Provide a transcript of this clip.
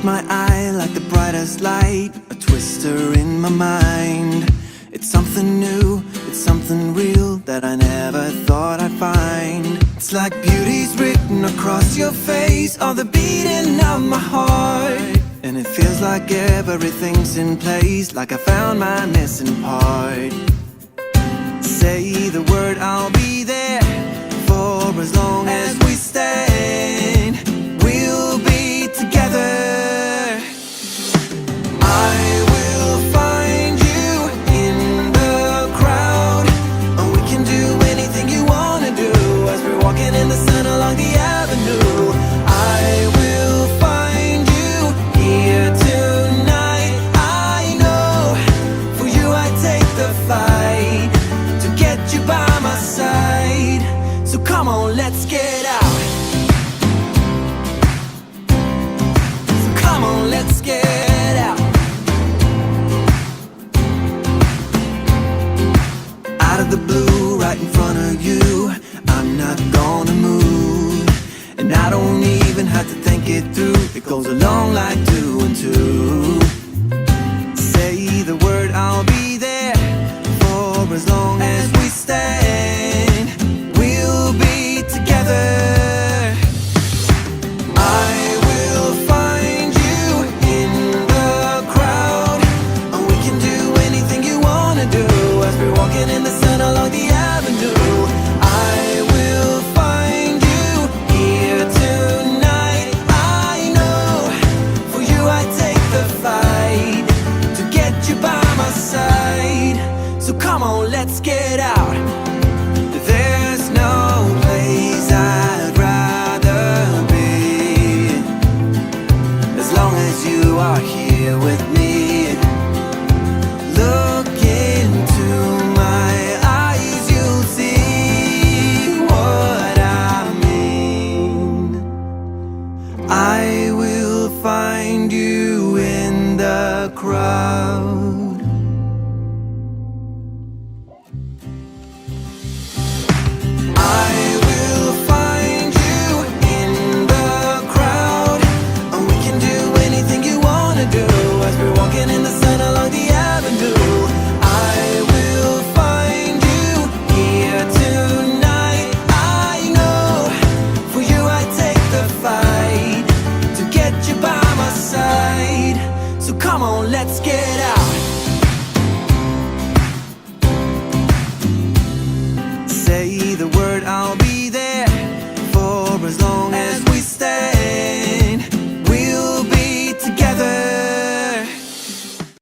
my eye like the brightest light, a twister in my mind. It's something new, it's something real that I never thought I'd find. It's like beauty's written across your face, or the beating of my heart. And it feels like everything's in place, like I found my missing part. Say the word, I'll be there for as long as we stand. We'll be together. I will find you in the crowd, and we can do anything you wanna do as we're walking in the sun along the avenue. I will find you here tonight. I know for you I'd take the fight to get you by my side. So come on, let's get out. So come on, let's get out. Out of the blue, right in front of you, I'm not gonna move. And I don't even have to think it through, it goes along like 2 and 2. Say the word, I'll be there for as long as we stand. We'll be together. I will find you in the crowd, and we can do anything you wanna do as we're walking in the sun along the avenue. I will find you here tonight. I know for you I'd take the fight to get you by my side. So come on, let's get out. There's no place I'd rather be, as long as you are here with me. Look into my eyes, you'll see what I mean. I will find you in the crowd. I will find you in the crowd, and we can do anything you wanna do as we're walking in the sun along the avenue. I will find you here tonight. I know for you I'd take the fight to get you by my side. So come on, let's get out.